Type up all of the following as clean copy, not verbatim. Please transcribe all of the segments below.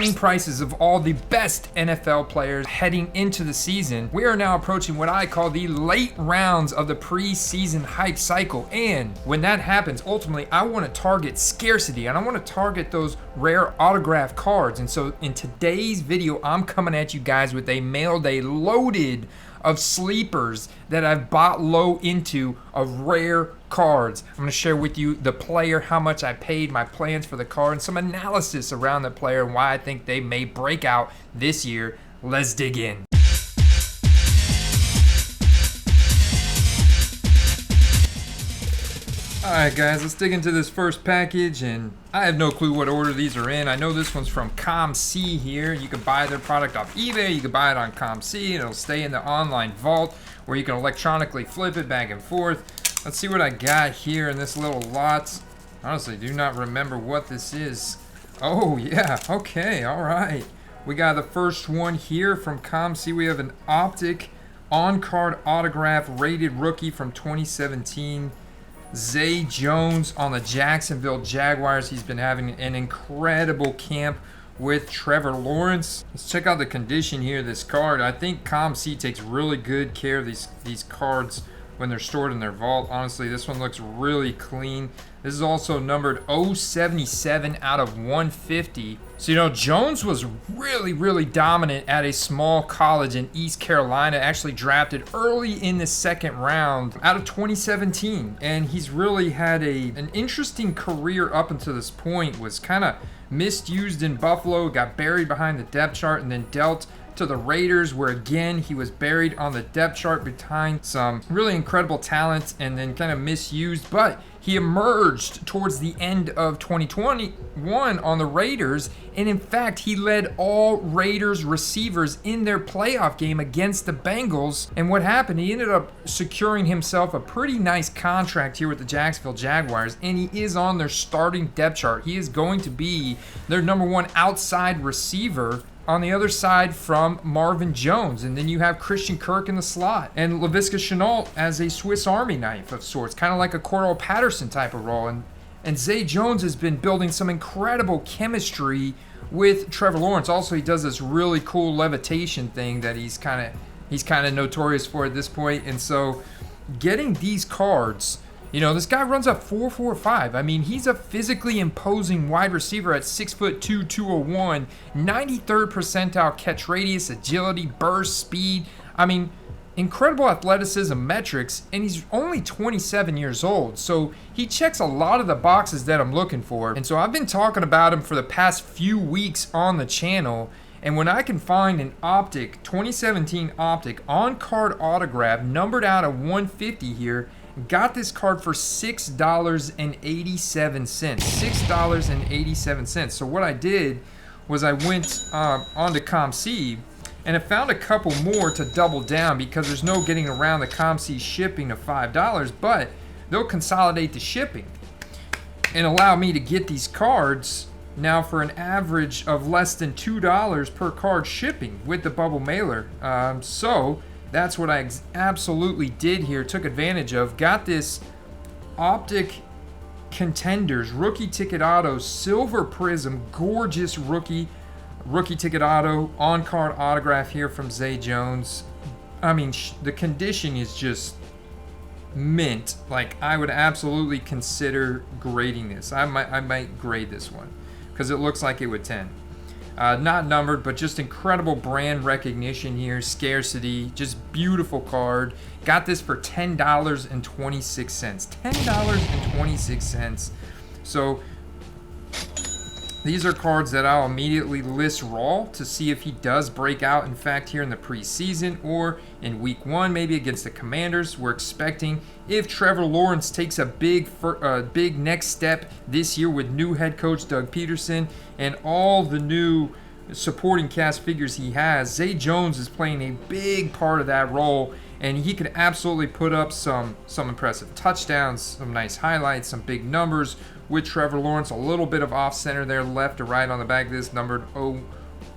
signing prices of all the best NFL players heading into the season. We are now approaching what I call the late rounds of the preseason hype cycle. And when that happens, ultimately, I want to target scarcity and I want to target those rare autograph cards. And so in today's video, I'm coming at you guys with a mail day loaded of sleepers that I've bought low into of rare cards. I'm going to share with you the player, how much I paid, my plans for the card, and some analysis around the player and why I think they may break out this year. Let's dig in. Alright guys, let's dig into this first package, and I have no clue what order these are in. I know this one's from ComC here. You can buy their product off eBay, you can buy it on ComC, and it'll stay in the online vault where you can electronically flip it back and forth. Let's see what I got here in this little lot. Honestly, do not remember what this is. Oh yeah, okay, alright. We got the first one here from ComC. We have an Optic on-card autograph rated rookie from 2017. Zay Jones on the Jacksonville Jaguars. He's been having an incredible camp with Trevor Lawrence. Let's check out the condition here of this card. I think ComC takes really good care of these cards when they're stored in their vault. Honestly, this one looks really clean. This is also numbered 077 out of 150. So, you know, Jones was really dominant at a small college in East Carolina, actually drafted early in the second round out of 2017. And he's really had an interesting career up until this point. Was kind of misused in Buffalo, got buried behind the depth chart, and then dealt to the Raiders, where again he was buried on the depth chart behind some really incredible talent and then kind of misused. But he emerged towards the end of 2021 on the Raiders, and in fact he led all Raiders receivers in their playoff game against the Bengals. And what happened, he ended up securing himself a pretty nice contract here with the Jacksonville Jaguars, and he is on their starting depth chart. He is going to be their number one outside receiver on the other side from Marvin Jones. And then you have Christian Kirk in the slot and Laviska Shenault as a Swiss Army knife of sorts, kind of like a Cordell Patterson type of role. And Zay Jones has been building some incredible chemistry with Trevor Lawrence. Also, he does this really cool levitation thing that he's kind of notorious for at this point. And so getting these cards, you know, this guy runs a 4.45. I mean, he's a physically imposing wide receiver at 6'2", 201, 93rd percentile catch radius, agility, burst, speed. I mean, incredible athleticism metrics, and he's only 27 years old. So he checks a lot of the boxes that I'm looking for. And so I've been talking about him for the past few weeks on the channel. And when I can find an Optic, 2017 Optic on-card autograph, numbered out of 150 here, got this card for $6.87. $6.87. So what I did was I went onto ComC and I found a couple more to double down, because there's no getting around the ComC shipping of $5, but they'll consolidate the shipping and allow me to get these cards now for an average of less than $2 per card shipping with the bubble mailer. So that's what I absolutely did here, took advantage of. Got this Optic Contenders rookie ticket auto silver prism, gorgeous rookie ticket auto on-card autograph here from Zay Jones. I mean, the condition is just mint. Like, I would absolutely consider grading this. I might grade this one because it looks like it would 10. Not numbered, but just incredible brand recognition here, scarcity, just beautiful card. Got this for $10.26. $10.26. So these are cards that I'll immediately list raw to see if he does break out, in fact, here in the preseason or in week 1, maybe against the Commanders. We're expecting, if Trevor Lawrence takes a big next step this year with new head coach Doug Peterson and all the new supporting cast figures he has, Zay Jones is playing a big part of that role, and he could absolutely put up some impressive touchdowns, some nice highlights, some big numbers with Trevor Lawrence. A little bit of off center there, left to right on the back of this, numbered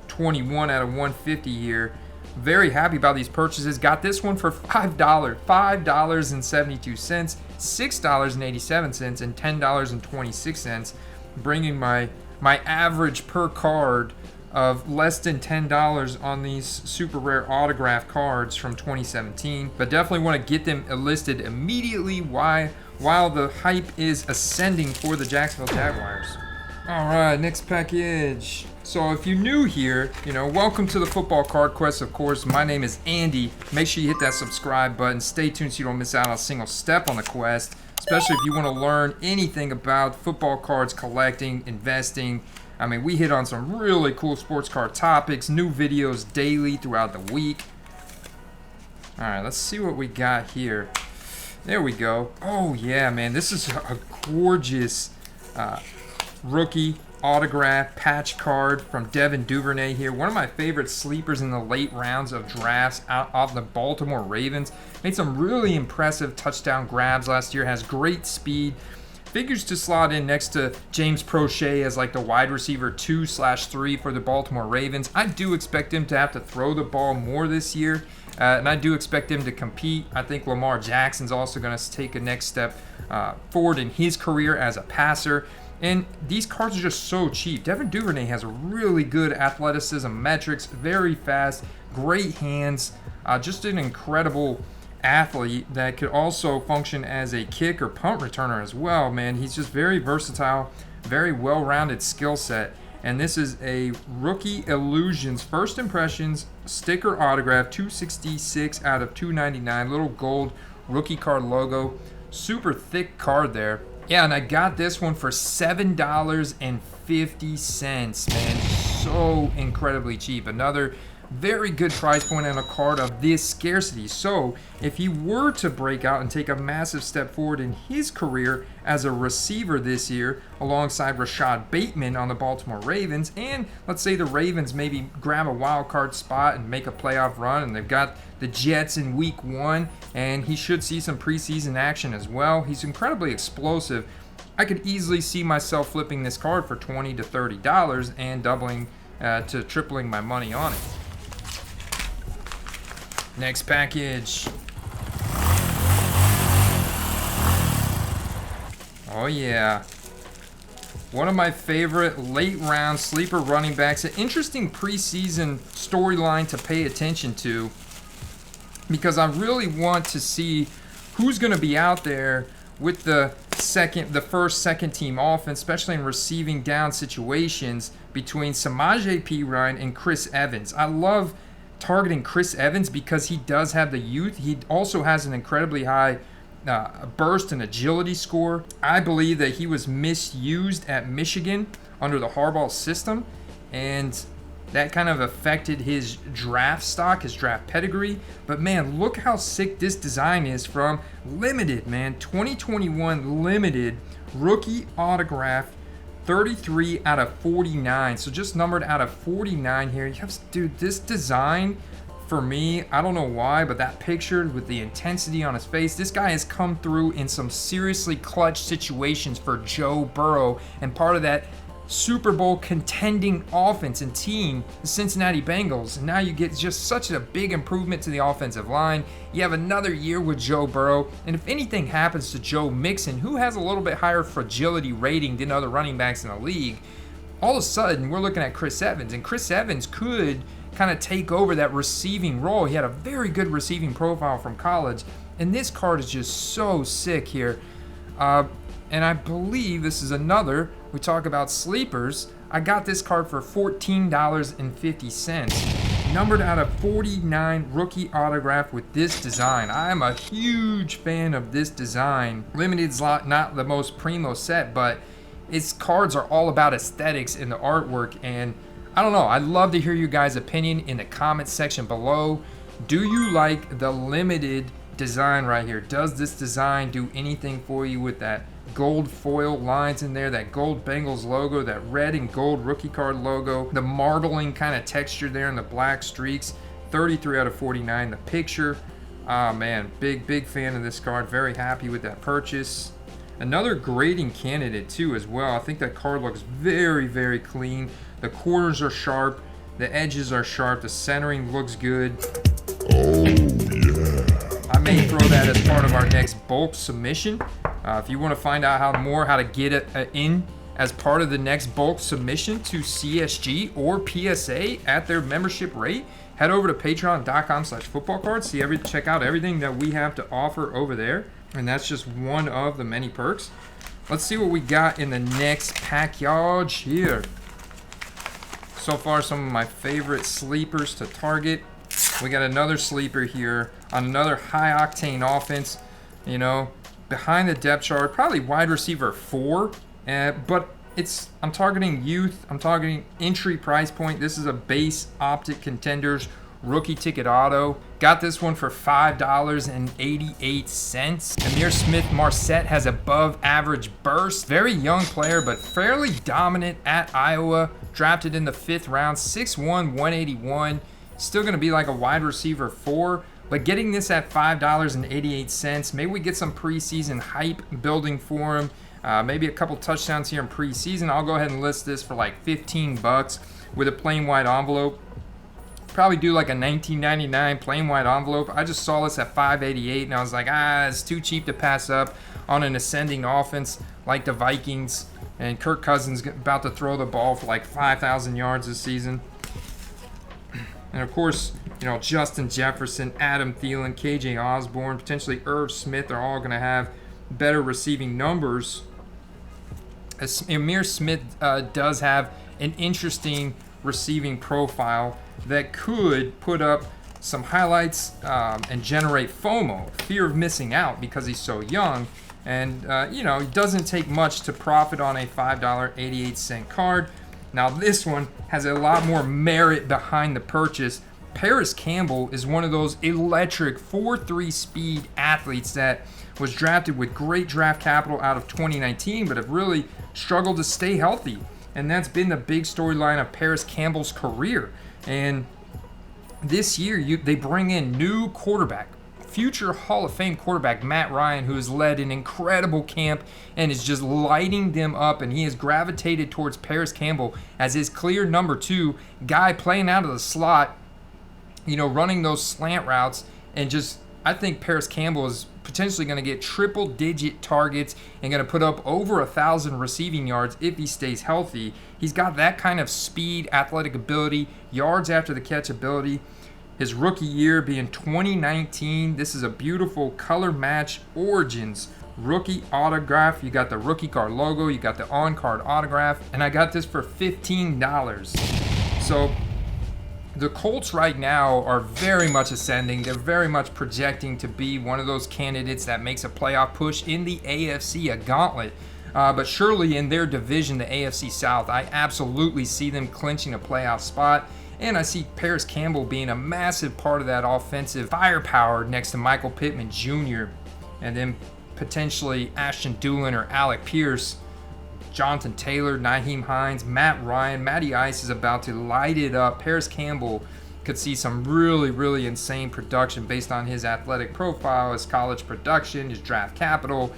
021 out of 150 here. Very happy about these purchases. Got this one for $5.72, $6.87, and $10.26, bringing my average per card of less than $10 on these super rare autograph cards from 2017, but definitely want to get them listed immediately while the hype is ascending for the Jacksonville Jaguars. All right, next package. So if you're new here, welcome to the Football Card Quest, of course. My name is Andy. Make sure you hit that subscribe button. Stay tuned so you don't miss out on a single step on the quest, especially if you want to learn anything about football cards, collecting, investing. I mean, we hit on some really cool sports card topics, new videos daily throughout the week. All right, let's see what we got here. There we go. Oh, yeah, man. This is a gorgeous rookie autograph patch card from Devon Duvernay here. One of my favorite sleepers in the late rounds of drafts out of the Baltimore Ravens. Made some really impressive touchdown grabs last year. Has great speed. Figures to slot in next to James Prochet as like the wide receiver 2/3 for the Baltimore Ravens. I do expect him to have to throw the ball more this year, and I do expect him to compete. I think Lamar Jackson's also going to take a next step forward in his career as a passer. And these cards are just so cheap. Devon Duvernay has really good athleticism metrics, very fast, great hands, just an incredible athlete that could also function as a kick or punt returner as well, man. He's just very versatile, very well-rounded skill set. And this is a Rookie Illusions First Impressions sticker autograph, 266 out of 299, little gold rookie card logo. Super thick card there. Yeah, and I got this one for $7.50, man. So incredibly cheap. Another very good price point on a card of this scarcity. So if he were to break out and take a massive step forward in his career as a receiver this year alongside Rashad Bateman on the Baltimore Ravens, and let's say the Ravens maybe grab a wild card spot and make a playoff run, and they've got the Jets in week 1, and he should see some preseason action as well. He's incredibly explosive. I could easily see myself flipping this card for $20 to $30 and doubling to tripling my money on it. Next package. Oh yeah. One of my favorite late round sleeper running backs. An interesting preseason storyline to pay attention to, because I really want to see who's going to be out there with the first second team offense, especially in receiving down situations between Samaje Perine and Chris Evans. I love targeting Chris Evans because he does have the youth. He also has an incredibly high burst and agility score. I believe that he was misused at Michigan under the Harbaugh system, and that kind of affected his draft stock, his draft pedigree. But man, look how sick this design is from Limited, man. 2021 Limited rookie autograph, 33 out of 49. So just numbered out of 49 here. Dude, this design for me, I don't know why, but that picture with the intensity on his face, this guy has come through in some seriously clutch situations for Joe Burrow, and part of that Super Bowl contending offense and team, the Cincinnati Bengals. And now you get just such a big improvement to the offensive line. You have another year with Joe Burrow, and if anything happens to Joe Mixon, who has a little bit higher fragility rating than other running backs in the league, all of a sudden we're looking at Chris Evans, and Chris Evans could kind of take over that receiving role. He had a very good receiving profile from college, and this card is just so sick here. And I believe this is another, we talk about sleepers, I got this card for $14.50. Numbered out of 49, rookie autograph with this design. I am a huge fan of this design. Limited's not the most primo set, but its cards are all about aesthetics in the artwork, and I don't know, I'd love to hear you guys' opinion in the comments section below. Do you like the Limited design right here? Does this design do anything for you with that gold foil lines in there, that gold Bengals logo, that red and gold rookie card logo, the marbling kind of texture there and the black streaks? 33 out of 49, the picture. Ah man, big fan of this card. Very happy with that purchase. Another grading candidate too as well. I think that card looks very clean. The corners are sharp, the edges are sharp, the centering looks good. Oh yeah. I may throw that as part of our next bulk submission. If you want to find out how to get it in as part of the next bulk submission to CSG or PSA at their membership rate, head over to patreon.com/footballcards. Check out everything that we have to offer over there. And that's just one of the many perks. Let's see what we got in the next package here. So far, some of my favorite sleepers to target. We got another sleeper here on another high-octane offense. You know, behind the depth chart, probably wide receiver 4. But I'm targeting youth. I'm targeting entry price point. This is a base Optic Contenders rookie ticket auto. Got this one for $5.88. Amir Smith-Marsette has above average burst. Very young player, but fairly dominant at Iowa. Drafted in the 5th round, 6'1", 181. Still gonna be like a wide receiver 4. But getting this at $5.88, maybe we get some preseason hype building for him. Maybe a couple touchdowns here in preseason. I'll go ahead and list this for like $15 with a plain white envelope. Probably do like a $19.99 plain white envelope. I just saw this at $5.88 and I was like, it's too cheap to pass up on an ascending offense like the Vikings. And Kirk Cousins about to throw the ball for like 5,000 yards this season. And of course, you know, Justin Jefferson, Adam Thielen, KJ Osborne, potentially Irv Smith are all going to have better receiving numbers. Amir Smith does have an interesting receiving profile that could put up some highlights and generate FOMO, fear of missing out, because he's so young. And, you know, it doesn't take much to profit on a $5.88 card. Now, this one has a lot more merit behind the purchase. Paris Campbell is one of those electric 4.3 speed athletes that was drafted with great draft capital out of 2019, but have really struggled to stay healthy. And that's been the big storyline of Paris Campbell's career. And this year, they bring in new quarterback, future Hall of Fame quarterback Matt Ryan, who has led an incredible camp and is just lighting them up. And he has gravitated towards Paris Campbell as his clear number 2 guy, playing out of the slot, you know, running those slant routes. And just, I think Paris Campbell is potentially going to get triple-digit targets and going to put up over 1,000 receiving yards if he stays healthy. He's got that kind of speed, athletic ability, yards after the catch ability. His rookie year being 2019. This is a beautiful color match Origins rookie autograph. You got the rookie card logo, you got the on-card autograph, and I got this for $15. So the Colts right now are very much ascending. They're very much projecting to be one of those candidates that makes a playoff push in the AFC, a gauntlet. But surely in their division, the AFC South, I absolutely see them clinching a playoff spot. And I see Paris Campbell being a massive part of that offensive firepower next to Michael Pittman Jr. And then potentially Ashton Doolin or Alec Pierce, Jonathan Taylor, Nyheim Hines, Matt Ryan. Matty Ice is about to light it up. Paris Campbell could see some really, really insane production based on his athletic profile, his college production, his draft capital.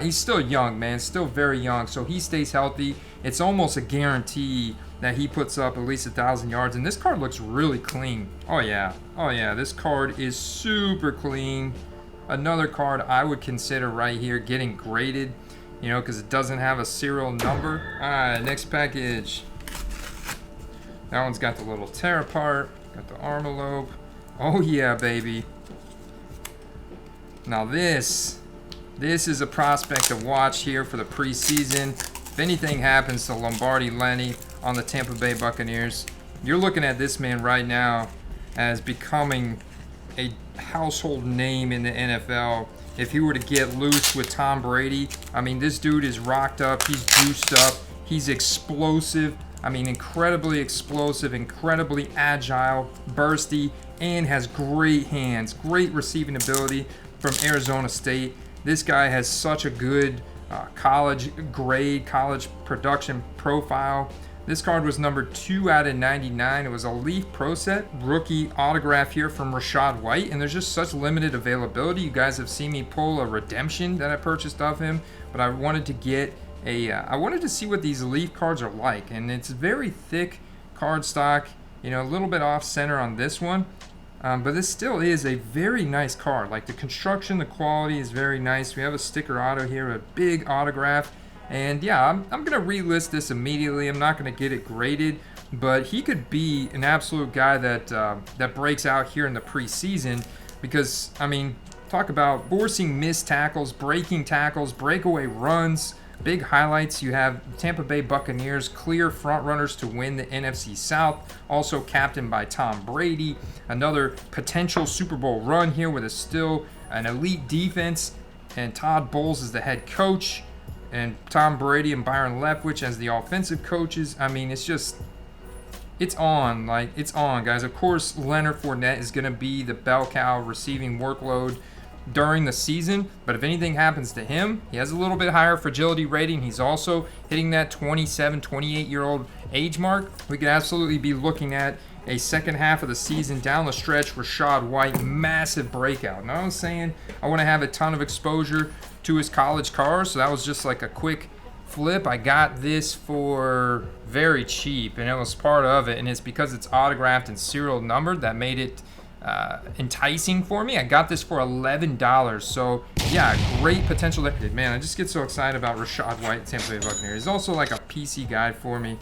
He's still young, man, still very young. So he stays healthy. It's almost a guarantee that he puts up at least 1,000 yards. And this card looks really clean. Oh yeah, this card is super clean. Another card I would consider right here getting graded, you know, because it doesn't have a serial number. All right, next package. That one's got the little tear apart, got the envelope. Oh yeah, baby. Now this is a prospect to watch here for the preseason. If anything happens to Lombardi Lenny on the Tampa Bay Buccaneers, you're looking at this man right now as becoming a household name in the NFL. If he were to get loose with Tom Brady, I mean, this dude is rocked up, he's juiced up, he's explosive. I mean, incredibly explosive, incredibly agile, bursty, and has great hands, great receiving ability from Arizona State. This guy has such a good college grade, college production profile. This card was number 2 out of 99. It was a Leaf Pro Set rookie autograph here from Rashad White, and there's just such limited availability. You guys have seen me pull a redemption that I purchased of him, but I wanted to get I wanted to see what these Leaf cards are like, and it's very thick card stock, you know, a little bit off center on this one, but this still is a very nice card. Like the construction, the quality is very nice. We have a sticker auto here, a big autograph, And yeah, I'm going to relist this immediately. I'm not going to get it graded, but he could be an absolute guy that that breaks out here in the preseason because, I mean, talk about forcing missed tackles, breaking tackles, breakaway runs. Big highlights, you have Tampa Bay Buccaneers, clear front runners to win the NFC South, also captained by Tom Brady. Another potential Super Bowl run here with still an elite defense, and Todd Bowles is the head coach, and Tom Brady and Byron Leftwich as the offensive coaches. I mean, it's on, guys. Of course, Leonard Fournette is going to be the bell cow receiving workload during the season, but if anything happens to him, he has a little bit higher fragility rating. He's also hitting that 27, 28-year-old age mark. We could absolutely be looking at a second half of the season down the stretch. Rashad White, massive breakout. Now I'm saying I want to have a ton of exposure to his college cars, so that was just like a quick flip. I got this for very cheap, and it was part of it, and it's because it's autographed and serial numbered that made it enticing for me. I got this for $11. So yeah, great potential there. Man, I just get so excited about Rashad White, Tampa Bay Buccaneers. He's also like a PC guide for me.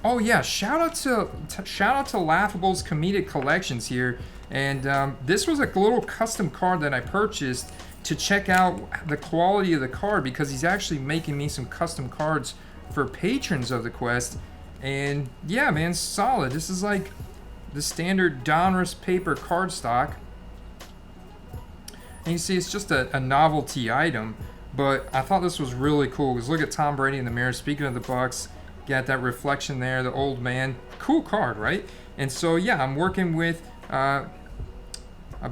Oh yeah, shout out to Laughable's Comedic Collections here. And this was a little custom card that I purchased to check out the quality of the card, because he's actually making me some custom cards for patrons of the quest. And yeah, man, solid. This is like the standard Donruss paper cardstock. And you see it's just a novelty item, but I thought this was really cool because look at Tom Brady in the mirror. Speaking of the Bucks, got that reflection there, the old man. Cool card, right? And so yeah, I'm working with I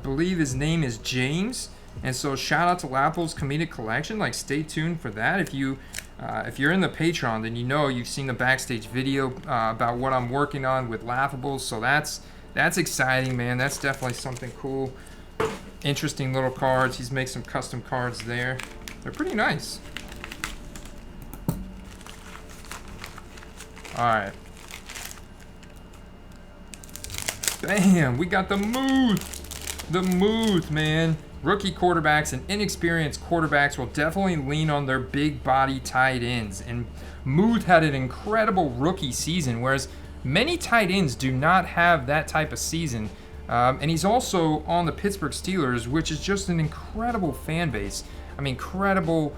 believe his name is James. And so shout out to Lapple's Comedic Collection. Like, stay tuned for that. If you're in the Patreon, then you know you've seen the backstage video about what I'm working on with Laughables. So that's exciting, man. That's definitely something cool. Interesting little cards. He's made some custom cards there. They're pretty nice. All right. Bam! We got the Muth. The Muth, man. Rookie quarterbacks and inexperienced quarterbacks will definitely lean on their big body tight ends. And Muth had an incredible rookie season, whereas many tight ends do not have that type of season. And he's also on the Pittsburgh Steelers, which is just an incredible fan base. I mean, incredible,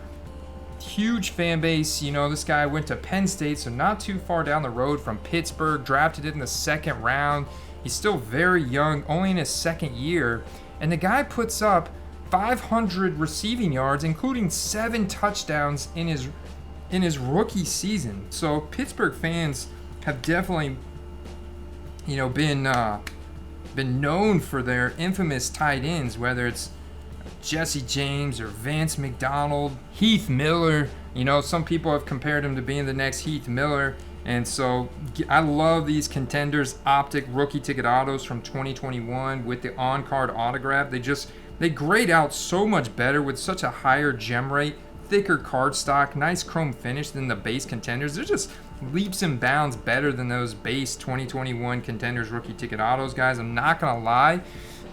huge fan base. You know, this guy went to Penn State, so not too far down the road from Pittsburgh, drafted in the second round. He's still very young, only in his second year. And the guy puts up 500 receiving yards, including 7 touchdowns in his rookie season. So Pittsburgh fans have definitely, you know, been known for their infamous tight ends, whether it's Jesse James or Vance McDonald, Heath Miller. You know, some people have compared him to being the next Heath Miller. And so I love these Contenders Optic rookie ticket autos from 2021 with the on-card autograph. They grade out so much better with such a higher gem rate, thicker card stock, nice chrome finish than the base Contenders. They're just leaps and bounds better than those base 2021 Contenders rookie ticket autos, guys. I'm not gonna lie.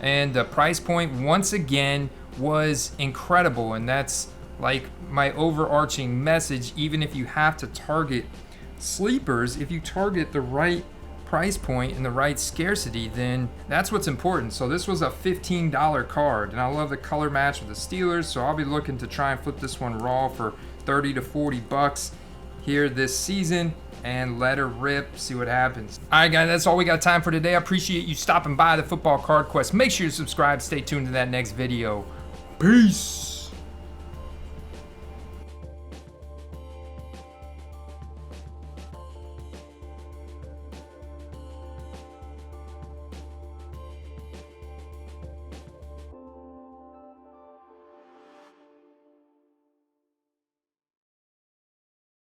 And the price point, once again, was incredible. And that's like my overarching message. Even if you have to target sleepers, if you target the right price point and the right scarcity, then that's what's important. So this was a $15 card, and I love the color match with the Steelers, so I'll be looking to try and flip this one raw for 30 to 40 bucks here this season and let her rip, see what happens. All right, guys, that's all we got time for today. I appreciate you stopping by the Football Card Quest. Make sure you subscribe. Stay tuned to that next video. Peace.